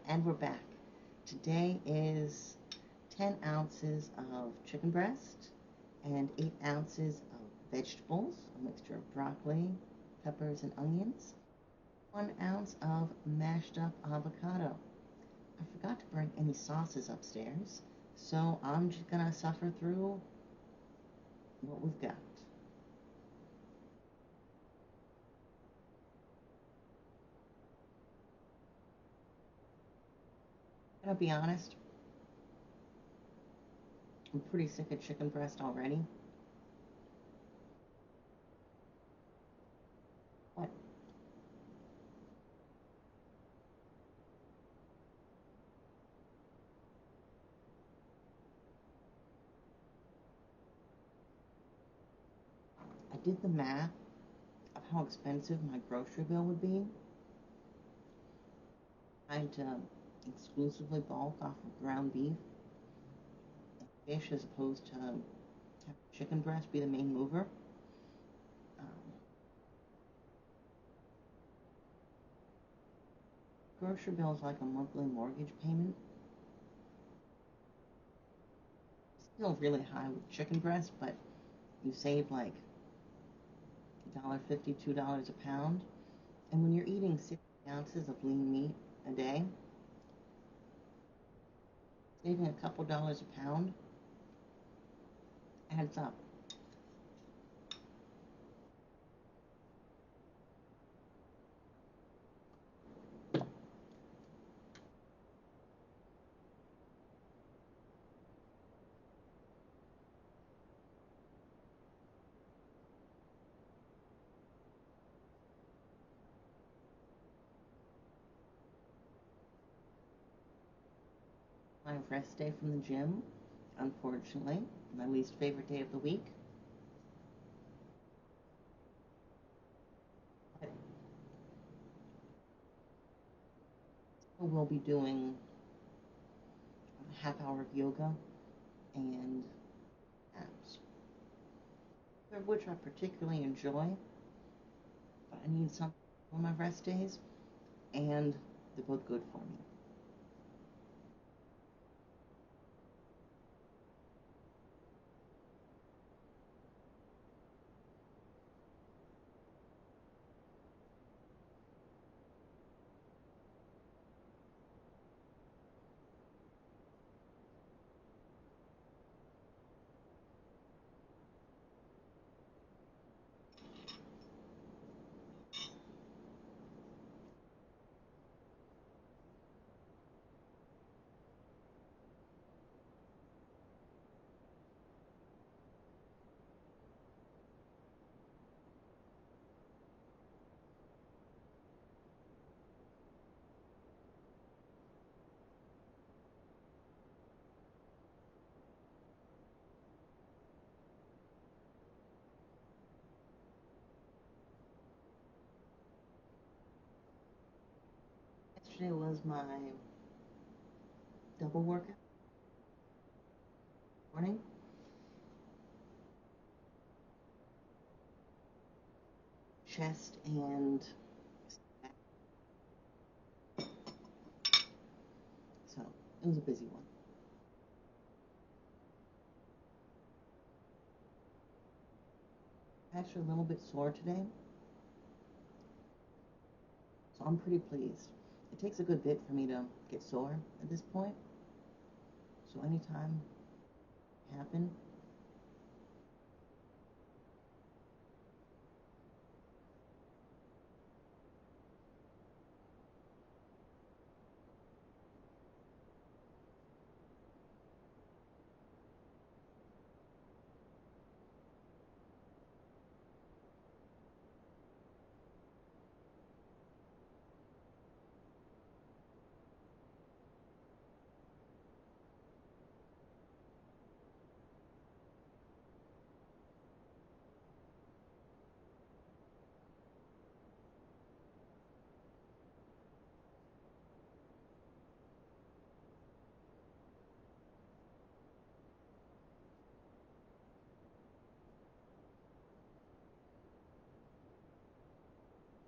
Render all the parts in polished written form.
And we're back. Today is 10 ounces of chicken breast and 8 ounces of vegetables, a mixture of broccoli, peppers, and onions, 1 ounce of mashed up avocado. I forgot to bring any sauces upstairs, so I'm just gonna suffer through what we've got. I'm gonna be honest, I'm pretty sick of chicken breast already, but I did the math of how expensive my grocery bill would be. Trying to exclusively bulk off of ground beef and fish as opposed to have chicken breast be the main mover. Um, Grocery bill is like a monthly mortgage payment. Still really high with chicken breast, but you save like $1.50, $2 a pound. And when you're eating 60 ounces of lean meat a day, saving a couple dollars a pound adds up. My rest day from the gym, unfortunately, my least favorite day of the week. But we'll be doing a half hour of yoga and abs, which I particularly enjoy, but I need something on my rest days, and they're both good for me. Yesterday was my double workout morning. Chest and back. So it was a busy one. Actually, a little bit sore today, so I'm pretty pleased. It takes a good bit for me to get sore at this point, so anytime it happens,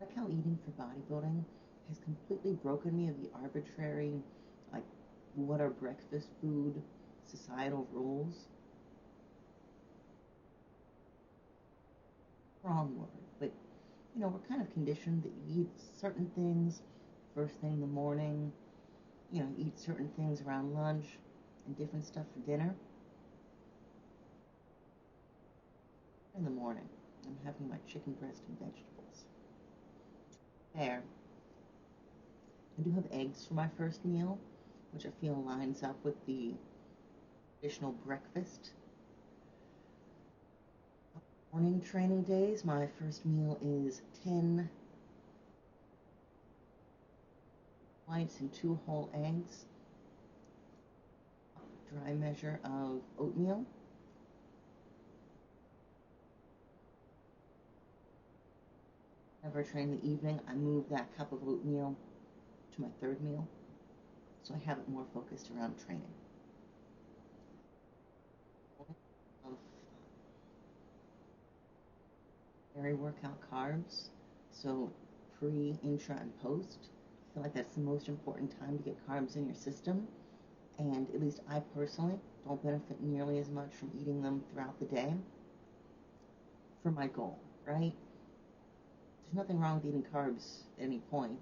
like how eating for bodybuilding has completely broken me of the arbitrary, like, what are breakfast food societal rules. Wrong word, but we're kind of conditioned that you eat certain things first thing in the morning, you eat certain things around lunch and different stuff for dinner. In the morning, I'm having my chicken breast and vegetables. There, I do have eggs for my first meal, which I feel lines up with the traditional breakfast. Morning training days, my first meal is 10 whites and 2 whole eggs, dry measure of oatmeal. Whenever I train in the evening, I move that cup of oatmeal to my third meal, so I have it more focused around training. Of dairy workout carbs, so pre, intra, and post. I feel like that's the most important time to get carbs in your system, and at least I personally don't benefit nearly as much from eating them throughout the day for my goal, right? There's nothing wrong with eating carbs at any point,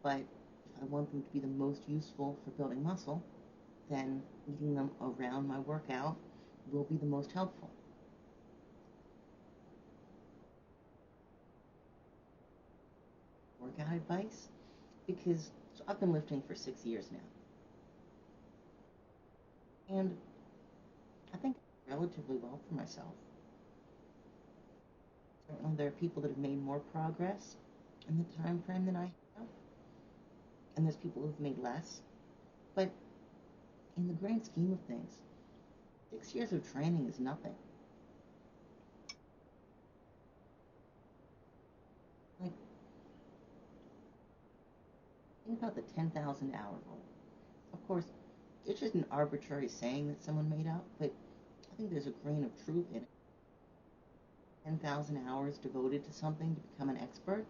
but if I want them to be the most useful for building muscle, then eating them around my workout will be the most helpful. Workout advice, because I've been lifting for 6 years now, and I think relatively well for myself. There are people that have made more progress in the time frame than I have, and there's people who've made less. But in the grand scheme of things, 6 years of training is nothing. Like, think about the 10,000 hour rule. Of course, it's just an arbitrary saying that someone made up, but I think there's a grain of truth in it. 10,000 hours devoted to something to become an expert.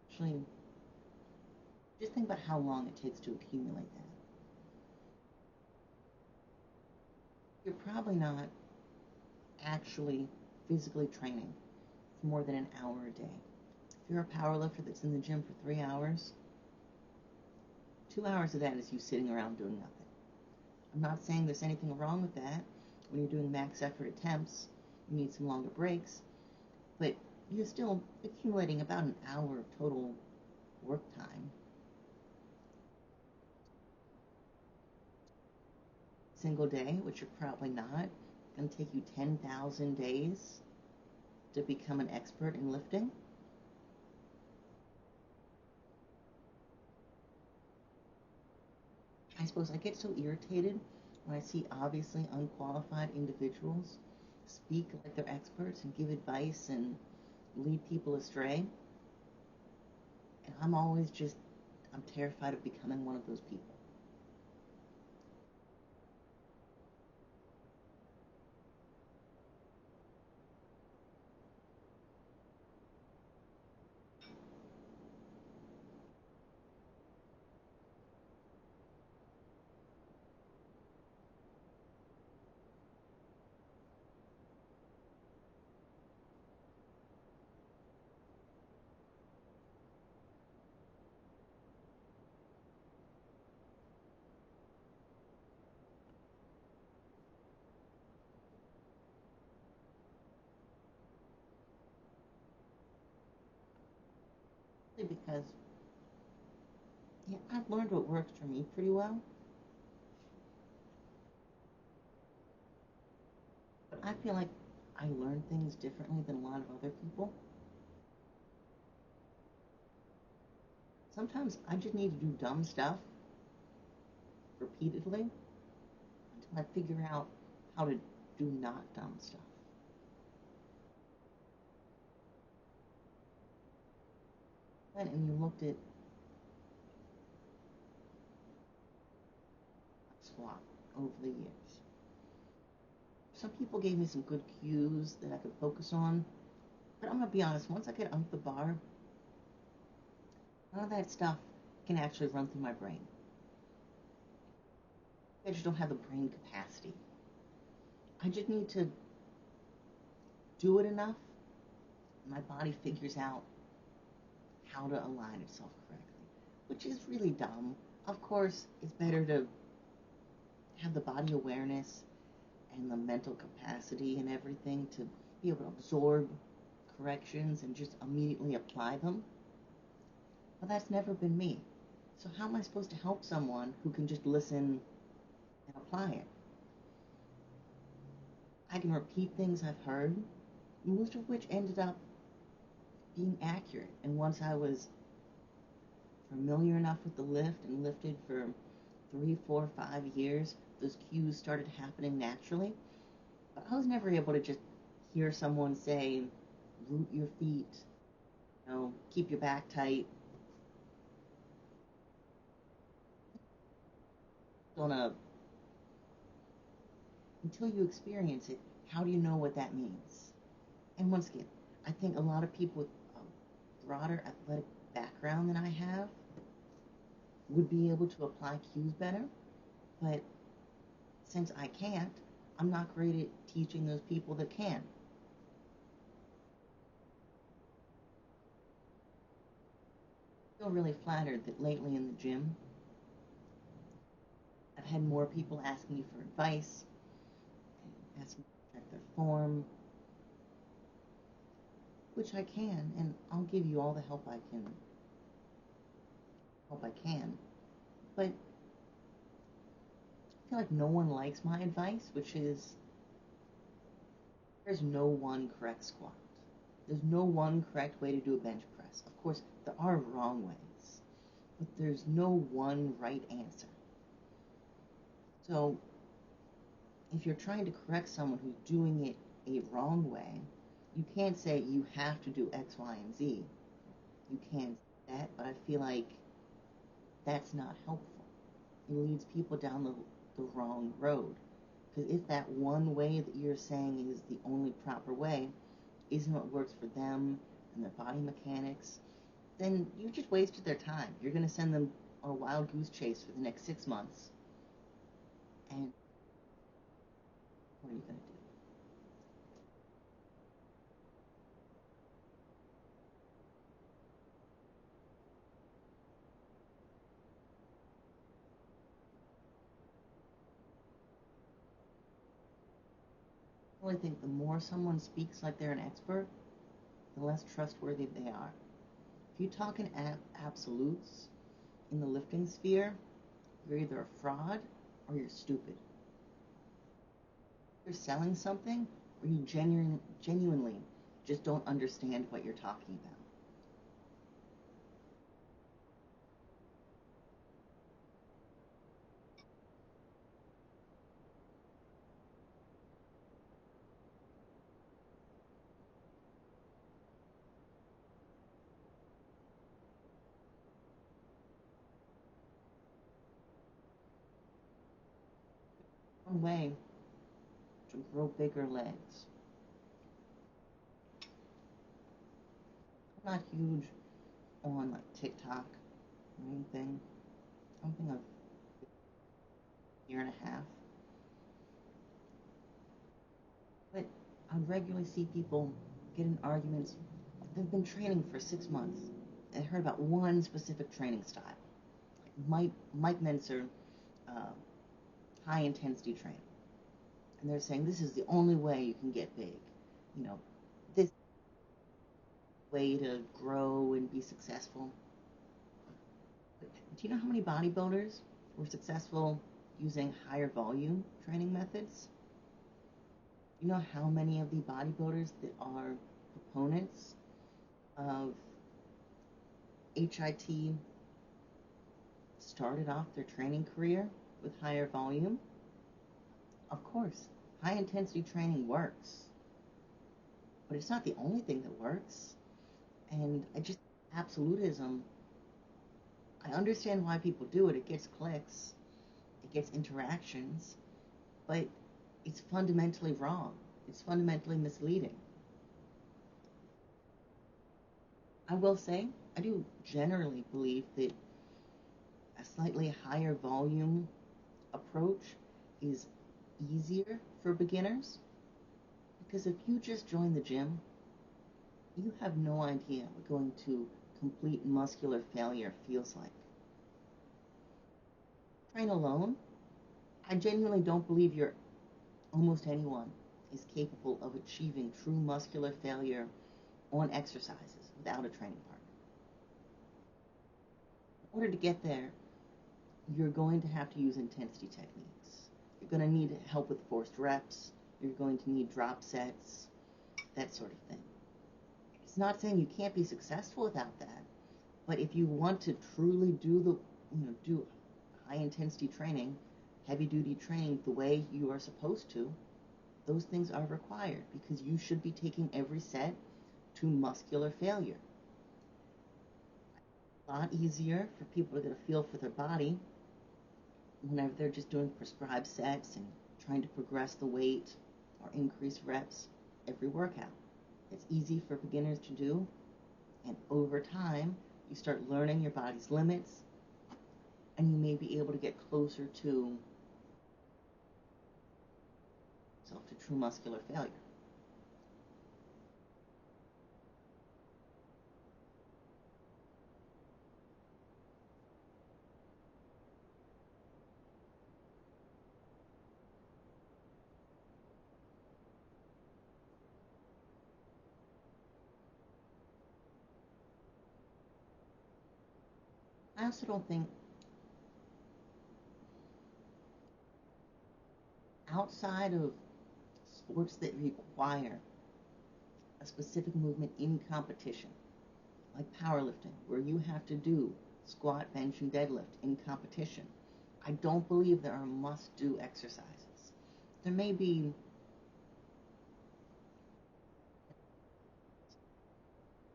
Actually, just think about how long it takes to accumulate that. You're probably not actually physically training for more than an hour a day. If you're a power lifter that's in the gym for 3 hours, 2 hours of that is you sitting around doing nothing. I'm not saying there's anything wrong with that. When you're doing max effort attempts, you need some longer breaks, but you're still accumulating about an hour of total work time. Single day, which you're probably not, it's going to take you 10,000 days to become an expert in lifting. I suppose I get so irritated when I see obviously unqualified individuals speak like they're experts and give advice and lead people astray. And I'm terrified of becoming one of those people. Because, yeah, I've learned what works for me pretty well, but I feel like I learn things differently than a lot of other people. Sometimes I just need to do dumb stuff repeatedly until I figure out how to do not dumb stuff. And you looked at squat over the years. Some people gave me some good cues that I could focus on, but I'm gonna be honest, once I get up the bar, none of that stuff can actually run through my brain. I just don't have the brain capacity. I just need to do it enough, my body figures out how to align itself correctly, which is really dumb. Of course, it's better to have the body awareness and the mental capacity and everything to be able to absorb corrections and just immediately apply them. But that's never been me. So how am I supposed to help someone who can just listen and apply it? I can repeat things I've heard, most of which ended up being accurate. And once I was familiar enough with the lift and lifted for 3, 4, 5 years, those cues started happening naturally. But I was never able to just hear someone say, root your feet, keep your back tight. Until you experience it, how do you know what that means? And once again, I think a lot of people with a broader athletic background than I have would be able to apply cues better, but since I can't, I'm not great at teaching those people that can. I feel really flattered that lately in the gym, I've had more people asking me for advice, and asking me to check their form, which I can, and I'll give you all the help I can. But I feel like no one likes my advice, which is there's no one correct squat. There's no one correct way to do a bench press. Of course, there are wrong ways, but there's no one right answer. So if you're trying to correct someone who's doing it a wrong way, you can't say you have to do X, Y, and Z. You can't say that, but I feel like that's not helpful. It leads people down the wrong road. Because if that one way that you're saying is the only proper way isn't what works for them and their body mechanics, then you just wasted their time. You're going to send them on a wild goose chase for the next 6 months. And what are you going to do? I really think the more someone speaks like they're an expert, the less trustworthy they are. If you talk in absolutes in the lifting sphere, you're either a fraud or you're stupid. You're selling something or you genuinely just don't understand what you're talking about. One way to grow bigger legs. I'm not huge on like TikTok or anything. Something of a year and a half. But I regularly see people get in arguments. They've been training for 6 months and heard about one specific training style. Like Mike Menser, uh, high intensity training. And they're saying this is the only way you can get big. You know, this way to grow and be successful. But do you know how many bodybuilders were successful using higher volume training methods? You know how many of the bodybuilders that are proponents of HIT started off their training career with higher volume? Of course, high intensity training works, but it's not the only thing that works. And absolutism, I understand why people do it. It gets clicks, it gets interactions, but It's fundamentally wrong. It's fundamentally misleading. I will say, I do generally believe that a slightly higher volume approach is easier for beginners because if you just join the gym, you have no idea what going to complete muscular failure feels like. Train alone, I genuinely don't believe almost anyone is capable of achieving true muscular failure on exercises without a training partner. In order to get there, you're going to have to use intensity techniques. You're going to need help with forced reps. You're going to need drop sets, that sort of thing. It's not saying you can't be successful without that, but if you want to truly do high intensity training, heavy duty training the way you are supposed to, those things are required because you should be taking every set to muscular failure. A lot easier for people to get a feel for their body whenever they're just doing prescribed sets and trying to progress the weight or increase reps every workout. It's easy for beginners to do, and over time, you start learning your body's limits, and you may be able to get closer to true muscular failure. I also don't think outside of sports that require a specific movement in competition, like powerlifting, where you have to do squat, bench, and deadlift in competition, I don't believe there are must-do exercises. There may be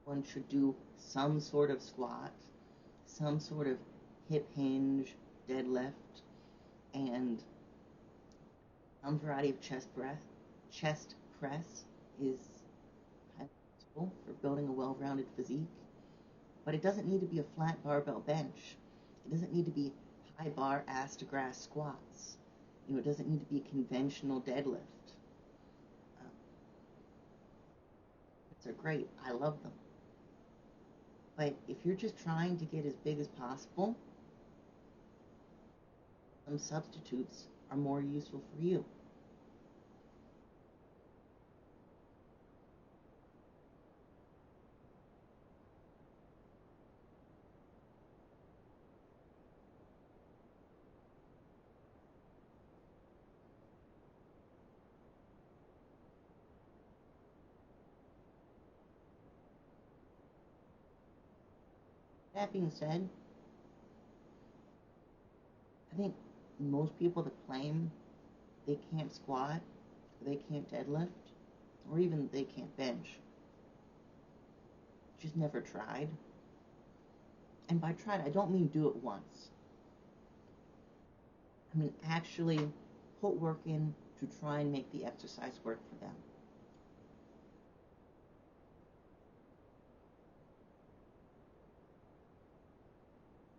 one should do some sort of squat, some sort of hip hinge, deadlift, and some variety of chest press is highly useful for building a well-rounded physique. But it doesn't need to be a flat barbell bench. It doesn't need to be high bar ass to grass squats. It doesn't need to be a conventional deadlift. They're great. I love them. But if you're just trying to get as big as possible, some substitutes are more useful for you. That being said, I think most people that claim they can't squat, or they can't deadlift, or even they can't bench, just never tried. And by tried, I don't mean do it once. I mean actually put work in to try and make the exercise work for them.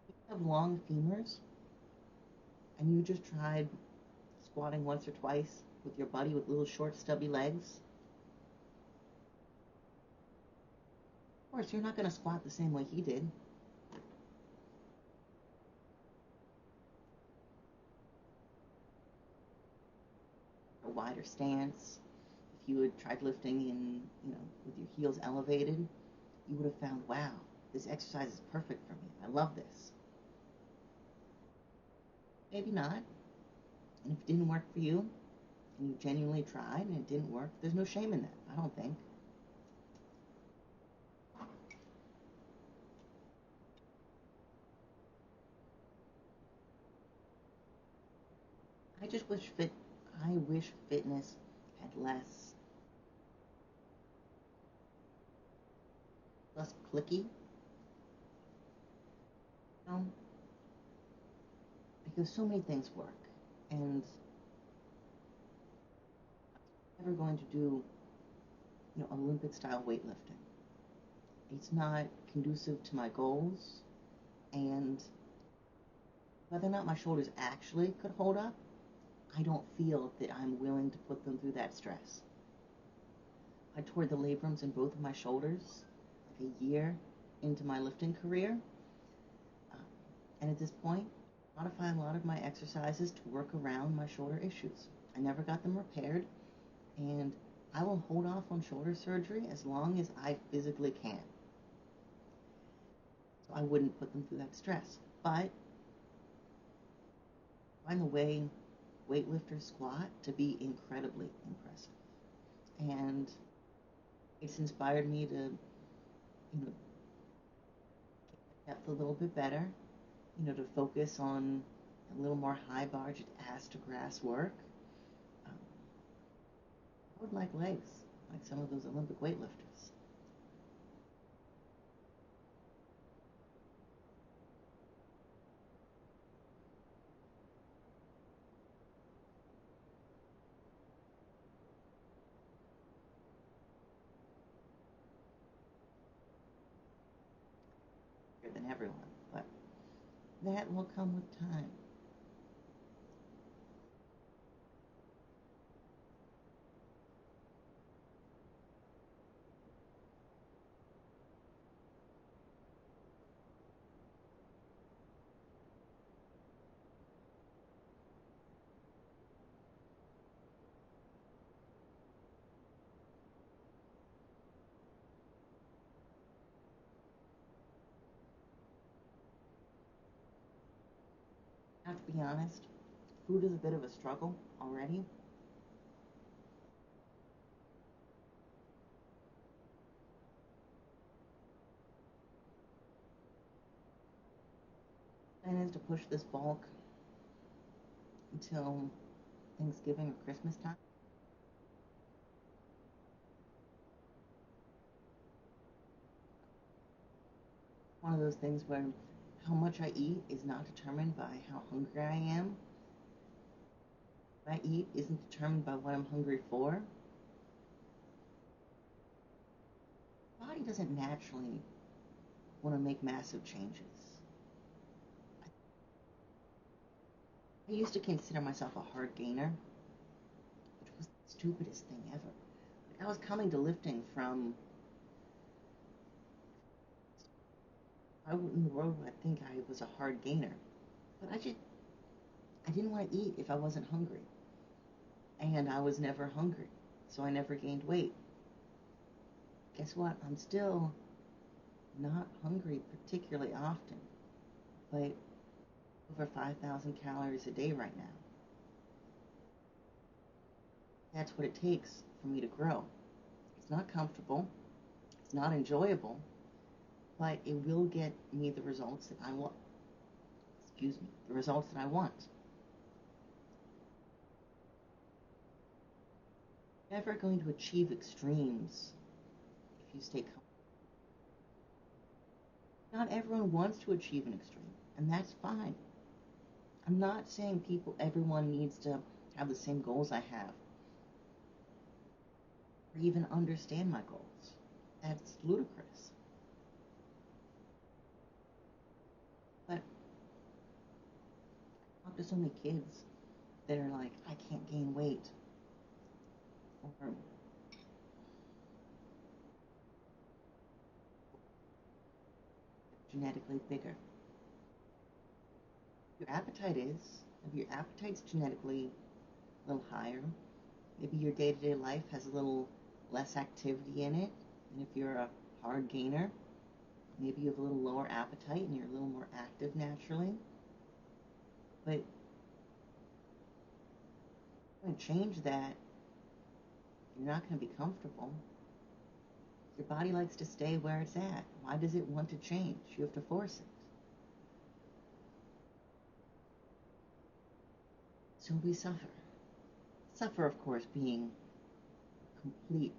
If you have long femurs and you just tried squatting once or twice with your buddy with little short stubby legs, of course you're not going to squat the same way he did. A wider stance. If you had tried lifting in, with your heels elevated, you would have found, wow, this exercise is perfect for me. I love this. Maybe not. And if it didn't work for you, and you genuinely tried and it didn't work, there's no shame in that, I don't think. I wish fitness had less clicky, you know, because so many things work. And Never going to do, Olympic style weightlifting. It's not conducive to my goals, and whether or not my shoulders actually could hold up, I don't feel that I'm willing to put them through that stress. I tore the labrums in both of my shoulders like a year into my lifting career. Um, and at this point, I modify a lot of my exercises to work around my shoulder issues. I never got them repaired, and I will hold off on shoulder surgery as long as I physically can. So I wouldn't put them through that stress. But I find the way weightlifters squat to be incredibly impressive. And it's inspired me to, get depth a little bit better, to focus on a little more high bar, just ass to grass work. Um, I would like legs, like some of those Olympic weightlifters. Bigger than everyone, but that will come with time. I have to be honest, food is a bit of a struggle already. Plan is to push this bulk until Thanksgiving or Christmas time. One of those things where how much I eat is not determined by how hungry I am. What I eat isn't determined by what I'm hungry for. The body doesn't naturally want to make massive changes. I used to consider myself a hard gainer, which was the stupidest thing ever. Like I was coming to lifting from, why in the world would I think I was a hard gainer? But I didn't want to eat if I wasn't hungry. And I was never hungry, so I never gained weight. Guess what? I'm still not hungry particularly often, but over 5,000 calories a day right now. That's what it takes for me to grow. It's not comfortable, it's not enjoyable, but it will get me the results that I want. Excuse me, the results that I want. You're never going to achieve extremes if you stay comfortable. Not everyone wants to achieve an extreme, and that's fine. I'm not saying everyone needs to have the same goals I have, or even understand my goals. That's ludicrous. But I talk to so many kids that are like, I can't gain weight, or genetically bigger. Your appetite is, if your appetite's genetically a little higher, maybe your day-to-day life has a little less activity in it, and if you're a hard gainer, maybe you have a little lower appetite and you're a little more active naturally. But going to change that, you're not going to be comfortable. Your body likes to stay where it's at. Why does it want to change? You have to force it. So we suffer. Suffer, of course, being complete.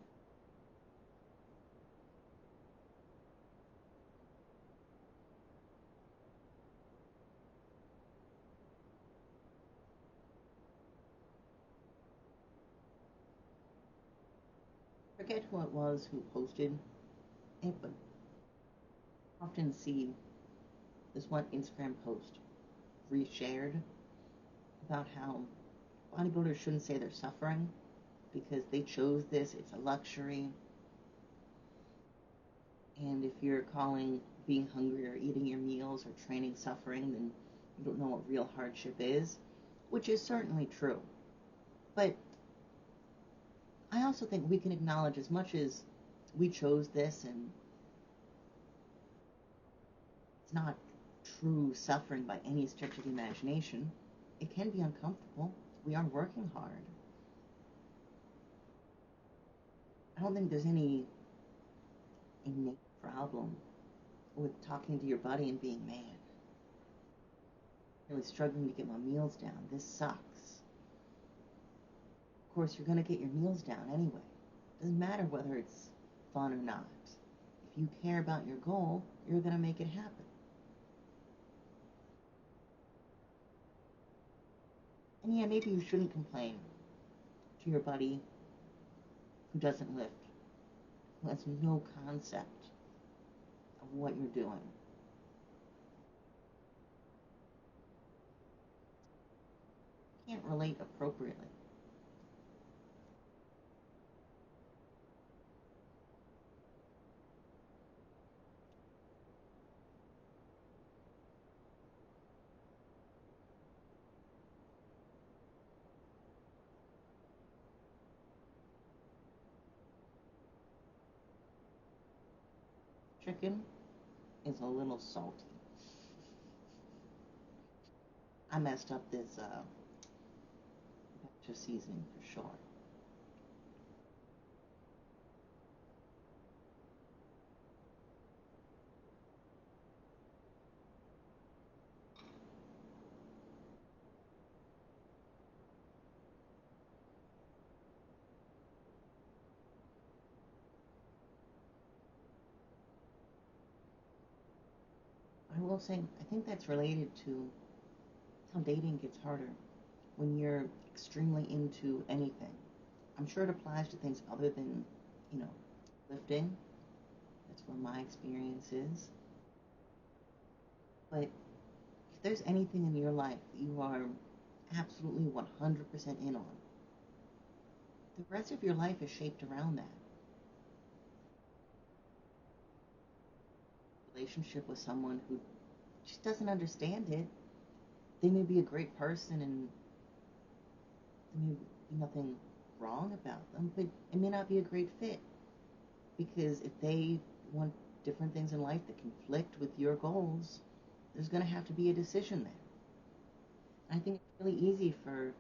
forget who it was who posted it, but I often see this one Instagram post reshared about how bodybuilders shouldn't say they're suffering because they chose this, it's a luxury. And if you're calling being hungry or eating your meals or training suffering, then you don't know what real hardship is, which is certainly true. But I also think we can acknowledge, as much as we chose this and it's not true suffering by any stretch of the imagination, it can be uncomfortable. We are working hard. I don't think there's any innate problem with talking to your buddy and being mad. Really struggling to get my meals down. This sucks. Of course, you're going to get your meals down anyway. Doesn't matter whether it's fun or not. If you care about your goal, you're going to make it happen. And yeah, maybe you shouldn't complain to your buddy who doesn't lift, who has no concept of what you're doing. You can't relate appropriately. Chicken is a little salty. I messed up this batch of seasoning for sure. I will say, I think that's related to how dating gets harder when you're extremely into anything. I'm sure it applies to things other than, you know, lifting. That's where my experience is. But if there's anything in your life that you are absolutely 100% in on, the rest of your life is shaped around that. Relationship with someone who just doesn't understand it, they may be a great person and there may be nothing wrong about them, but it may not be a great fit because if they want different things in life that conflict with your goals, there's going to have to be a decision there. And I think it's really easy for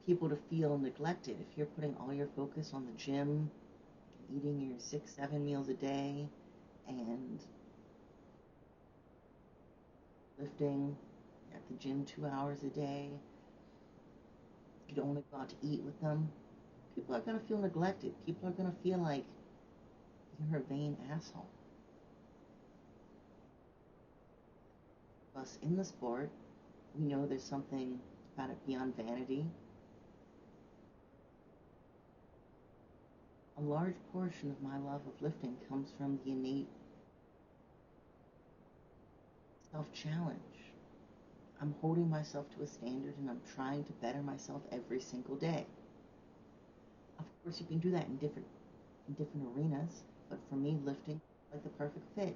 people to feel neglected if you're putting all your focus on the gym, eating your 6, 7 meals a day, and lifting at the gym 2 hours a day. You don't want to go out to eat with them. People are going to feel neglected. People are going to feel like you're a vain asshole. Us in the sport, we know there's something about it beyond vanity. A large portion of my love of lifting comes from the innate self-challenge. I'm holding myself to a standard and I'm trying to better myself every single day. Of course, you can do that in different arenas, but for me, lifting is like the perfect fit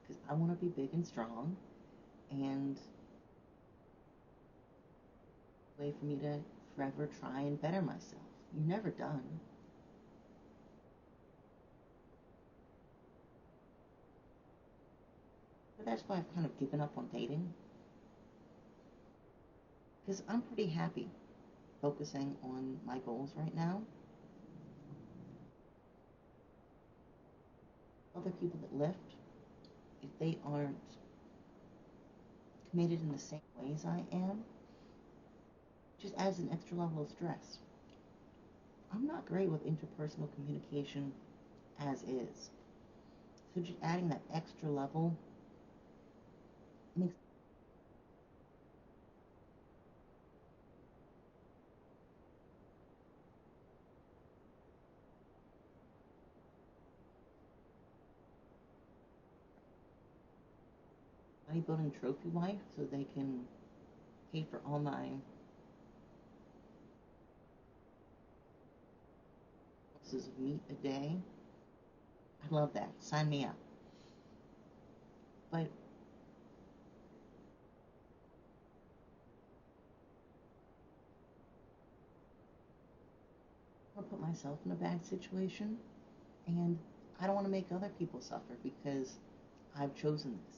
because I want to be big and strong, and a way for me to forever try and better myself. You're never done. But that's why I've kind of given up on dating because I'm pretty happy focusing on my goals right now. Other people that lift, if they aren't committed in the same ways I am, just adds an extra level of stress. I'm not great with interpersonal communication as is. So just adding that extra level makes bodybuilding trophy wife so they can pay for all my ounces of meat a day. I love that. Sign me up. But I put myself in a bad situation, and I don't want to make other people suffer because I've chosen this.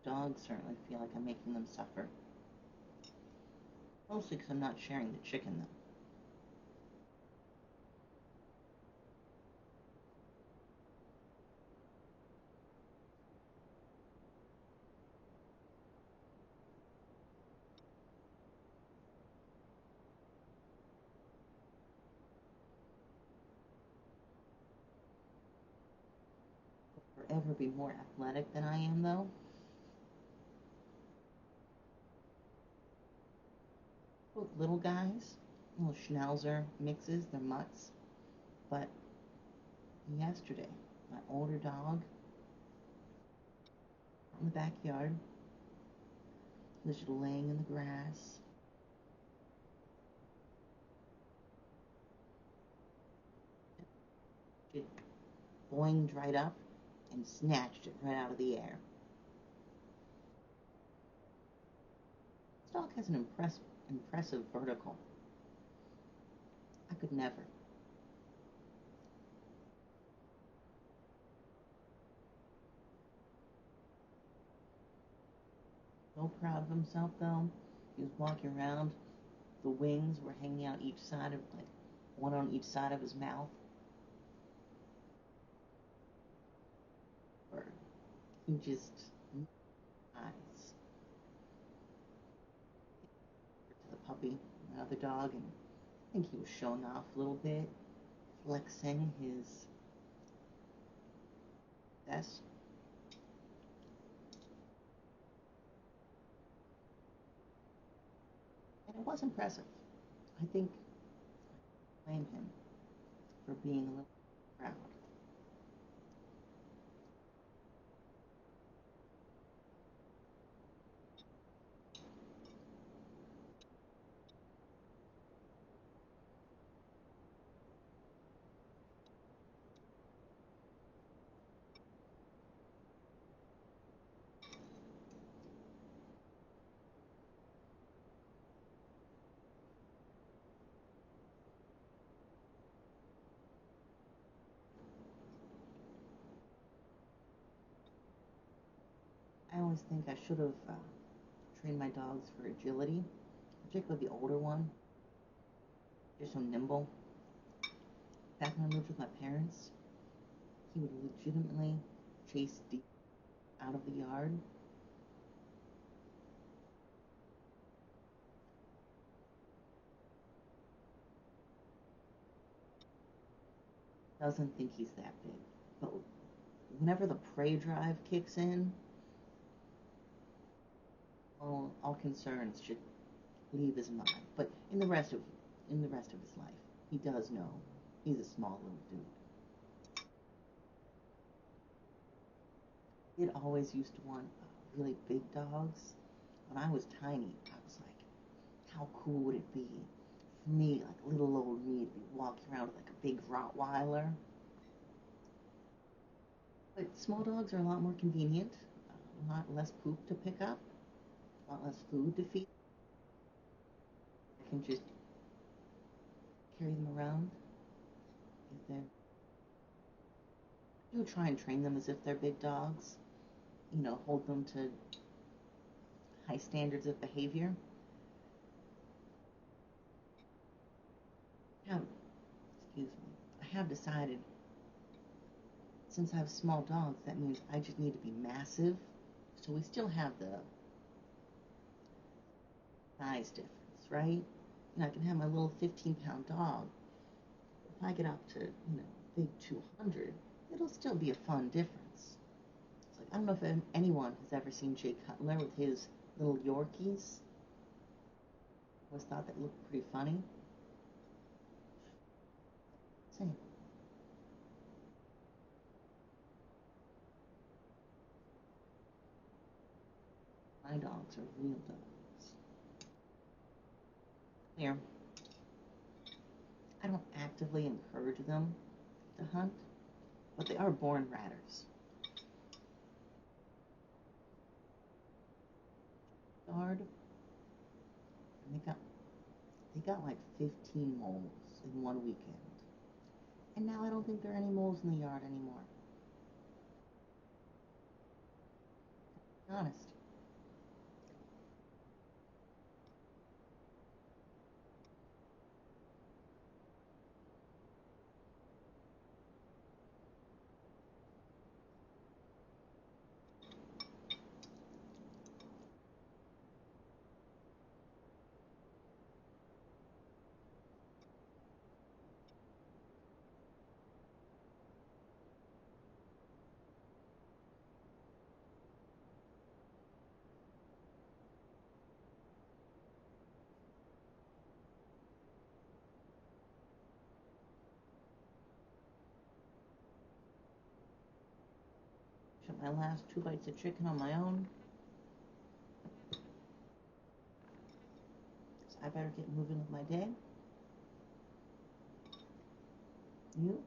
Dogs certainly feel like I'm making them suffer. Mostly because I'm not sharing the chicken, though. Forever be more athletic than I am, though. Both little guys, little schnauzer mixes, they're mutts. But yesterday, my older dog in the backyard was just laying in the grass. She boinged right up and snatched it right out of the air. This dog has an impressive vertical. I could never. So proud of himself, though. He was walking around. The wings were hanging out each side of, like, one on each side of his mouth. Or he just eyes to the puppy, my other dog, and I think he was showing off a little bit, flexing his success. And it was impressive. I think I blame him for being a little proud. I always think I should have trained my dogs for agility, particularly the older one. They're so nimble. Back when I lived with my parents, he would legitimately chase deer out of the yard. Doesn't think he's that big. But whenever the prey drive kicks in, all concerns should leave his mind. But in the rest of his life, he does know he's a small little dude. He had always used to want really big dogs. When I was tiny, I was like, how cool would it be for me, like little old me, to be walking around with like a big Rottweiler? But small dogs are a lot more convenient, a lot less poop to pick up, a lot less food to feed. I can just carry them around. If they're, you try and train them as if they're big dogs. Hold them to high standards of behavior. Have, excuse me, I have decided since I have small dogs, that means I just need to be massive. So we still have the size difference, right? I can have my little 15-pound dog. If I get up to, big 200, it'll still be a fun difference. It's like, I don't know if anyone has ever seen Jay Cutler with his little Yorkies. I always thought that looked pretty funny. Same. My dogs are real dogs. Here, I don't actively encourage them to hunt, but they are born ratters. Yard, and they got like 15 moles in one weekend. And now I don't think there are any moles in the yard anymore. To be honest. Shot my last 2 bites of chicken on my own. So I better get moving with my day. You?